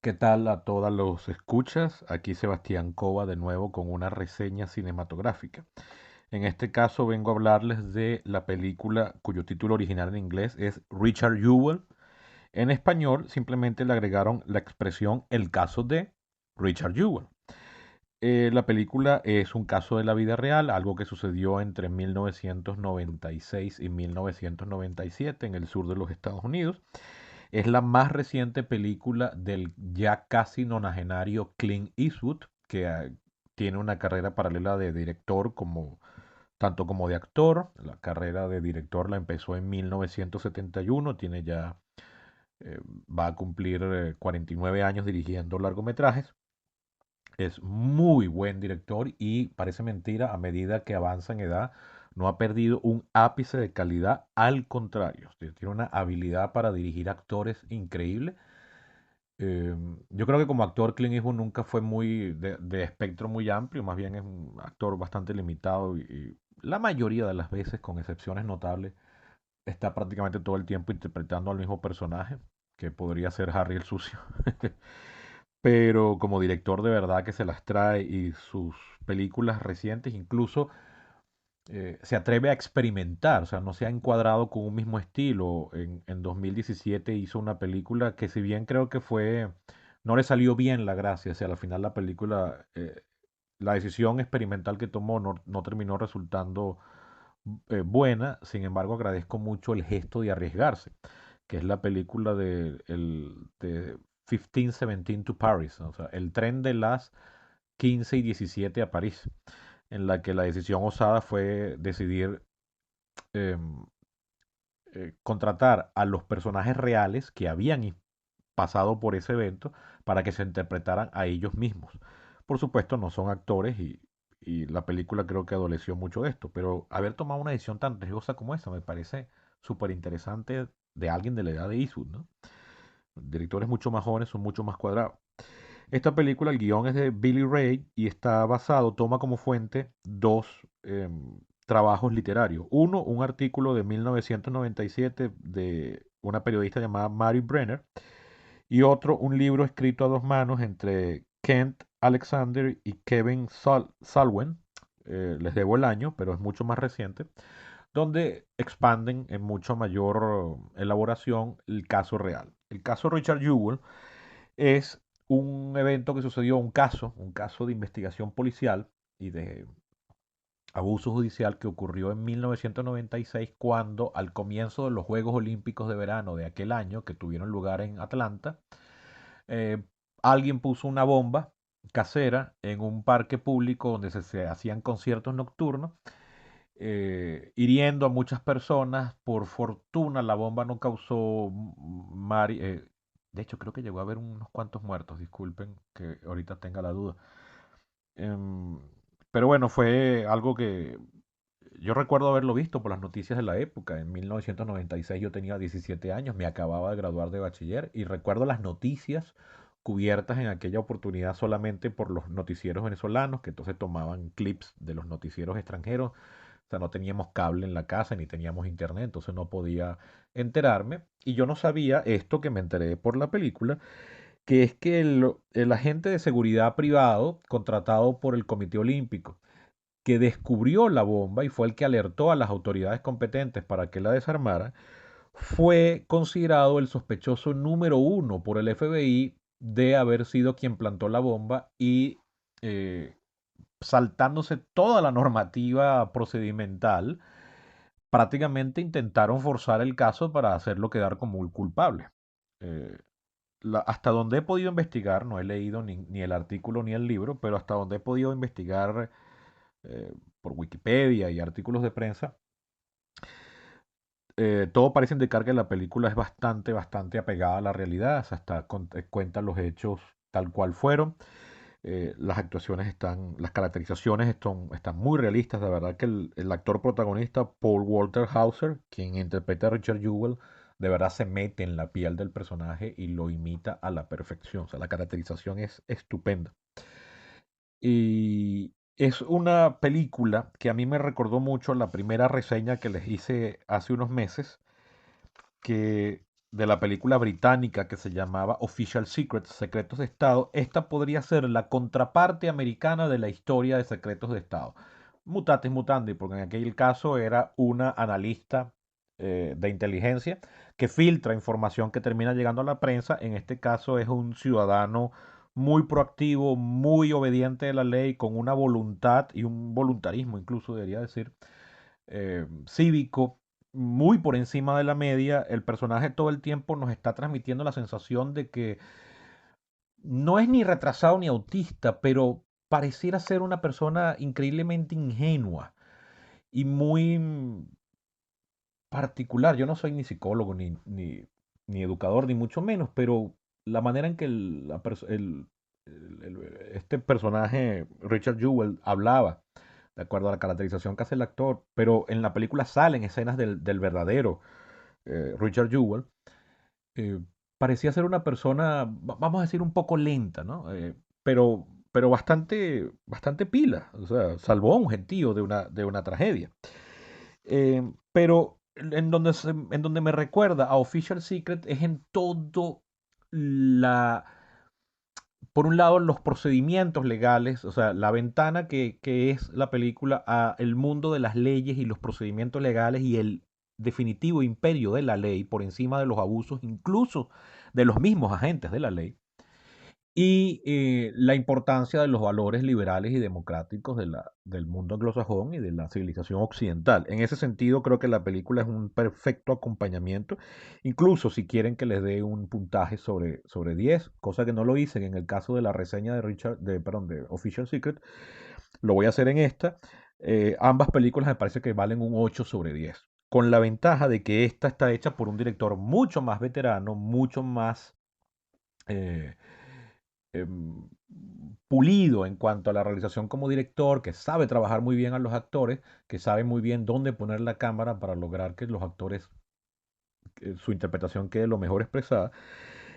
¿Qué tal a todos los escuchas? Aquí Sebastián Cova de nuevo con una reseña cinematográfica. En este caso vengo a hablarles de la película cuyo título original en inglés es Richard Jewell. En español simplemente le agregaron la expresión el caso de Richard Jewell. La película es un caso de la vida real, algo que sucedió entre 1996 y 1997 en el sur de los Estados Unidos. Es la más reciente película del ya casi nonagenario Clint Eastwood, que tiene una carrera paralela de director tanto como de actor. La carrera de director la empezó en 1971, tiene ya, va a cumplir 49 años dirigiendo largometrajes. Es muy buen director y parece mentira, a medida que avanza en edad, no ha perdido un ápice de calidad, al contrario, tiene una habilidad para dirigir actores increíble. Yo creo que como actor Clint Eastwood nunca fue muy de espectro muy amplio, más bien es un actor bastante limitado y la mayoría de las veces, con excepciones notables, está prácticamente todo el tiempo interpretando al mismo personaje, que podría ser Harry el Sucio. Pero como director de verdad que se las trae y sus películas recientes incluso se atreve a experimentar, o sea, no se ha encuadrado con un mismo estilo. En 2017 hizo una película que si bien creo que no le salió bien la gracia, o sea, al final la película, la decisión experimental que tomó no terminó resultando buena. Sin embargo, agradezco mucho el gesto de arriesgarse, que es la película de 1517 to Paris, o sea, el tren de las 15 y 17 a París, en la que la decisión osada fue decidir em, contratar a los personajes reales que habían pasado por ese evento para que se interpretaran a ellos mismos. Por supuesto, no son actores y la película creo que adoleció mucho de esto, pero haber tomado una decisión tan riesgosa como esa me parece súper interesante de alguien de la edad de Eastwood, ¿no? Directores mucho más jóvenes son mucho más cuadrados. Esta película, el guión es de Billy Ray y está basado, toma como fuente dos trabajos literarios. Uno, un artículo de 1997 de una periodista llamada Mary Brenner, y otro, un libro escrito a dos manos entre Kent Alexander y Kevin Salwen. Les debo el año, pero es mucho más reciente, donde expanden en mucho mayor elaboración el caso real. El caso Richard Jewell es un evento que sucedió, un caso de investigación policial y de abuso judicial que ocurrió en 1996 cuando al comienzo de los Juegos Olímpicos de verano de aquel año que tuvieron lugar en Atlanta, eh, alguien puso una bomba casera en un parque público donde se hacían conciertos nocturnos, hiriendo a muchas personas. Por fortuna la bomba no causó de hecho creo que llegó a haber unos cuantos muertos, disculpen que ahorita tenga la duda. Em, pero bueno, fue algo que yo recuerdo haberlo visto por las noticias de la época. En 1996 yo tenía 17 años, me acababa de graduar de bachiller y recuerdo las noticias cubiertas en aquella oportunidad solamente por los noticieros venezolanos, que entonces tomaban clips de los noticieros extranjeros. O sea, no teníamos cable en la casa ni teníamos internet, entonces no podía enterarme. Y yo no sabía esto que me enteré por la película, que es que el agente de seguridad privado contratado por el Comité Olímpico, que descubrió la bomba y fue el que alertó a las autoridades competentes para que la desarmaran, fue considerado el sospechoso número uno por el FBI de haber sido quien plantó la bomba y eh, saltándose toda la normativa procedimental, prácticamente intentaron forzar el caso para hacerlo quedar como un culpable. Eh, hasta donde he podido investigar, no he leído ni el artículo ni el libro, pero hasta donde he podido investigar por Wikipedia y artículos de prensa, todo parece indicar que la película es bastante apegada a la realidad, o sea, cuenta los hechos tal cual fueron. Las actuaciones las caracterizaciones están muy realistas. De verdad que el actor protagonista, Paul Walter Hauser, quien interpreta a Richard Jewell, de verdad se mete en la piel del personaje y lo imita a la perfección. O sea, la caracterización es estupenda. Y es una película que a mí me recordó mucho la primera reseña que les hice hace unos meses, que de la película británica que se llamaba Official Secrets, Secretos de Estado. Esta podría ser la contraparte americana de la historia de Secretos de Estado. Mutatis mutandi, porque en aquel caso era una analista de inteligencia que filtra información que termina llegando a la prensa. En este caso es un ciudadano muy proactivo, muy obediente de la ley, con una voluntad y un voluntarismo, incluso debería decir, cívico, muy por encima de la media. El personaje todo el tiempo nos está transmitiendo la sensación de que no es ni retrasado ni autista, pero pareciera ser una persona increíblemente ingenua y muy particular. Yo no soy ni psicólogo, ni educador, ni mucho menos, pero la manera en que este personaje, Richard Jewell, hablaba, de acuerdo a la caracterización que hace el actor, pero en la película salen escenas del verdadero Richard Jewell, eh, parecía ser una persona, vamos a decir, un poco lenta, ¿no? Pero bastante pila, o sea, salvó a un gentío de una tragedia. Pero en donde me recuerda a Official Secret es en todo la, por un lado, los procedimientos legales, o sea, la ventana que es la película a el mundo de las leyes y los procedimientos legales y el definitivo imperio de la ley por encima de los abusos, incluso de los mismos agentes de la ley, y la importancia de los valores liberales y democráticos del mundo anglosajón y de la civilización occidental. En ese sentido, creo que la película es un perfecto acompañamiento, incluso si quieren que les dé un puntaje sobre 10, cosa que no lo hice en el caso de la reseña perdón, de Official Secret, lo voy a hacer en esta. Ambas películas me parece que valen un 8 sobre 10, con la ventaja de que esta está hecha por un director mucho más veterano, mucho más eh, em, pulido en cuanto a la realización como director, que sabe trabajar muy bien a los actores, que sabe muy bien dónde poner la cámara para lograr que los actores, su interpretación quede lo mejor expresada.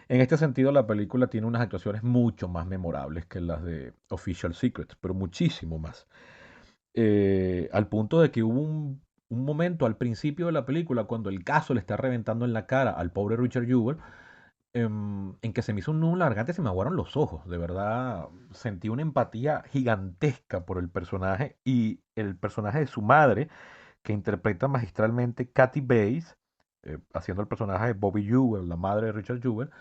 En este sentido, la película tiene unas actuaciones mucho más memorables que las de Official Secrets, pero muchísimo más. Al punto de que hubo un momento al principio de la película, cuando el caso le está reventando en la cara al pobre Richard Jewell, en que se me hizo un nudo en la garganta y se me aguaron los ojos. De verdad, sentí una empatía gigantesca por el personaje y el personaje de su madre, que interpreta magistralmente Kathy Bates, haciendo el personaje de Bobby Jewell, la madre de Richard Jewell,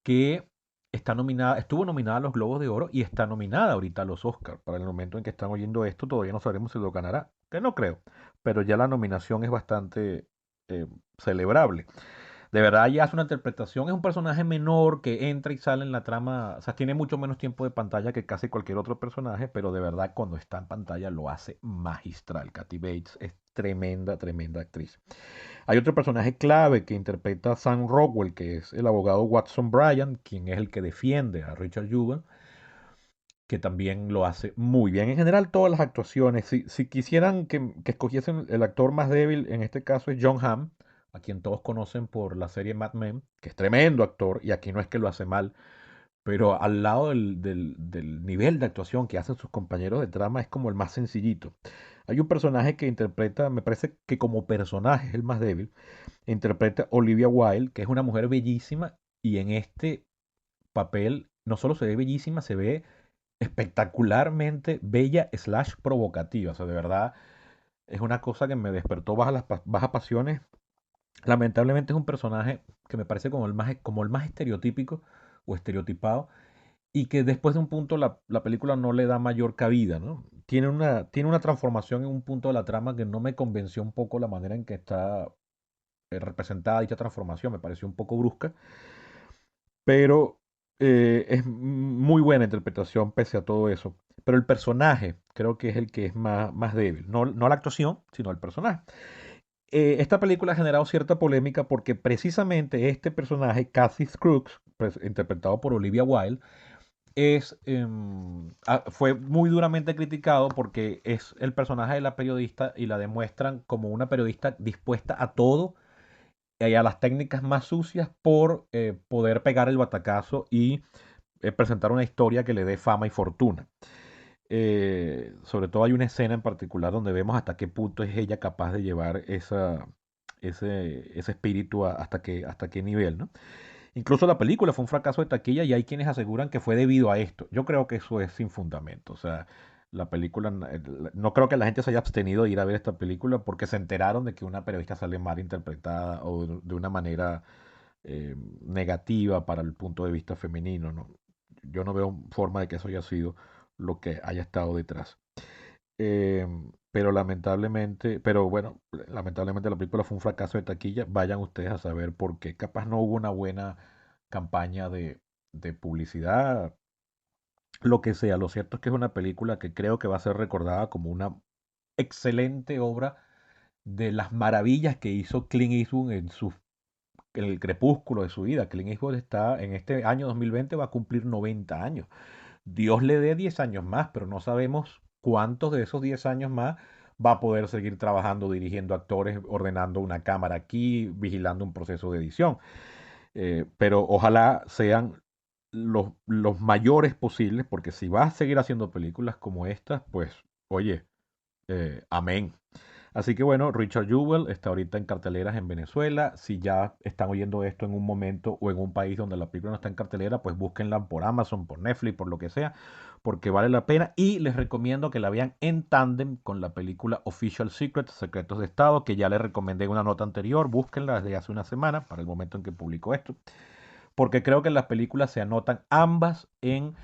que estuvo nominada a los Globos de Oro y está nominada ahorita a los Oscars. Para el momento en que están oyendo esto, todavía no sabremos si lo ganará, que no creo, pero ya la nominación es bastante celebrable. De verdad, ella hace una interpretación, es un personaje menor que entra y sale en la trama, o sea, tiene mucho menos tiempo de pantalla que casi cualquier otro personaje, pero de verdad cuando está en pantalla lo hace magistral. Kathy Bates es tremenda, tremenda actriz. Hay otro personaje clave que interpreta a Sam Rockwell, que es el abogado Watson Bryan, quien es el que defiende a Richard Jewell, que también lo hace muy bien. En general, todas las actuaciones, si quisieran que escogiesen el actor más débil, en este caso es John Hamm, a quien todos conocen por la serie Mad Men, que es tremendo actor, y aquí no es que lo hace mal, pero al lado del nivel de actuación que hacen sus compañeros de trama es como el más sencillito. Hay un personaje que interpreta, me parece que como personaje es el más débil, interpreta Olivia Wilde, que es una mujer bellísima, y en este papel no solo se ve bellísima, se ve espectacularmente bella slash provocativa. O sea, de verdad es una cosa que me despertó bajas pasiones. Lamentablemente es un personaje que me parece como el más estereotípico o estereotipado y que después de un punto la película no le da mayor cabida, ¿no? Tiene una transformación en un punto de la trama que no me convenció un poco la manera en que está representada dicha transformación, me pareció un poco brusca, pero es muy buena interpretación pese a todo eso. Pero el personaje creo que es el que es más débil, no la actuación, sino el personaje. Esta película ha generado cierta polémica porque precisamente este personaje, Kathy Crooks, interpretado por Olivia Wilde, fue muy duramente criticado porque es el personaje de la periodista y la demuestran como una periodista dispuesta a todo y a las técnicas más sucias por poder pegar el batacazo y presentar una historia que le dé fama y fortuna. Sobre todo hay una escena en particular donde vemos hasta qué punto es ella capaz de llevar ese espíritu hasta qué nivel, ¿no? Incluso la película fue un fracaso de taquilla y hay quienes aseguran que fue debido a esto. Yo creo que eso es sin fundamento. O sea, la película, no creo que la gente se haya abstenido de ir a ver esta película porque se enteraron de que una periodista sale mal interpretada o de una manera negativa para el punto de vista femenino, ¿no? Yo no veo forma de que eso haya sido lo que haya estado detrás. Pero lamentablemente, pero bueno, lamentablemente la película fue un fracaso de taquilla. Vayan ustedes a saber por qué. Capaz no hubo una buena campaña de publicidad, lo que sea. Lo cierto es que es una película que creo que va a ser recordada como una excelente obra de las maravillas que hizo Clint Eastwood en el crepúsculo de su vida. Clint Eastwood está en este año 2020 va a cumplir 90 años. Dios le dé 10 años más, pero no sabemos cuántos de esos 10 años más va a poder seguir trabajando, dirigiendo actores, ordenando una cámara aquí, vigilando un proceso de edición. Pero ojalá sean los mayores posibles, porque si vas a seguir haciendo películas como estas, pues, oye, amén. Así que bueno, Richard Jewell está ahorita en carteleras en Venezuela. Si ya están oyendo esto en un momento o en un país donde la película no está en cartelera, pues búsquenla por Amazon, por Netflix, por lo que sea, porque vale la pena. Y les recomiendo que la vean en tándem con la película Official Secrets, Secretos de Estado, que ya les recomendé en una nota anterior. Búsquenla desde hace una semana, para el momento en que publico esto, porque creo que las películas se anotan ambas en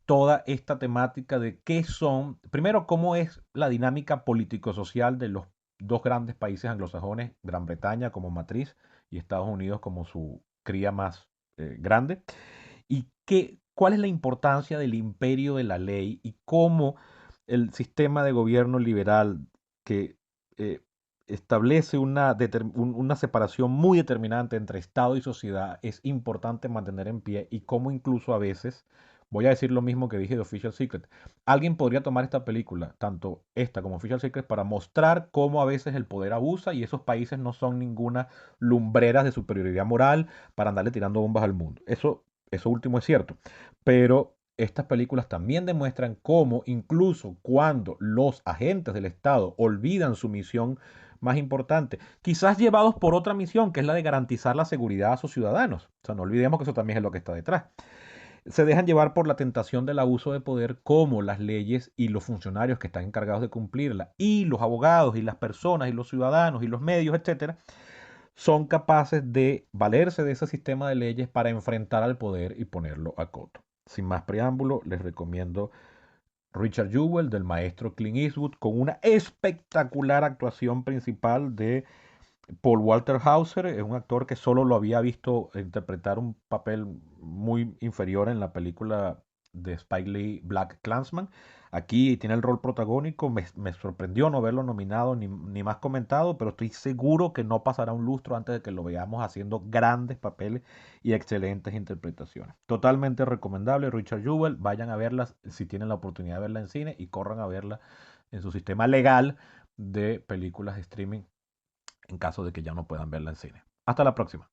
toda esta temática de qué son, primero, cómo es la dinámica político-social de los dos grandes países anglosajones, Gran Bretaña como matriz y Estados Unidos como su cría más grande, y cuál es la importancia del imperio de la ley y cómo el sistema de gobierno liberal que eh, establece una separación muy determinante entre Estado y sociedad es importante mantener en pie y cómo incluso a veces, voy a decir lo mismo que dije de Official Secret, alguien podría tomar esta película, tanto esta como Official Secret, para mostrar cómo a veces el poder abusa y esos países no son ninguna lumbreras de superioridad moral para andarle tirando bombas al mundo. Eso último es cierto, pero estas películas también demuestran cómo incluso cuando los agentes del Estado olvidan su misión más importante, quizás llevados por otra misión, que es la de garantizar la seguridad a sus ciudadanos. O sea, no olvidemos que eso también es lo que está detrás. Se dejan llevar por la tentación del abuso de poder, como las leyes y los funcionarios que están encargados de cumplirla, y los abogados y las personas y los ciudadanos y los medios, etcétera, son capaces de valerse de ese sistema de leyes para enfrentar al poder y ponerlo a coto. Sin más preámbulo, les recomiendo Richard Jewell del maestro Clint Eastwood con una espectacular actuación principal de Paul Walter Hauser. Es un actor que solo lo había visto interpretar un papel muy inferior en la película de Spike Lee, Black Klansman. Aquí tiene el rol protagónico. Me sorprendió no verlo nominado ni más comentado, pero estoy seguro que no pasará un lustro antes de que lo veamos haciendo grandes papeles y excelentes interpretaciones. Totalmente recomendable, Richard Jewell. Vayan a verla si tienen la oportunidad de verla en cine y corran a verla en su sistema legal de películas de streaming en caso de que ya no puedan verla en cine. Hasta la próxima.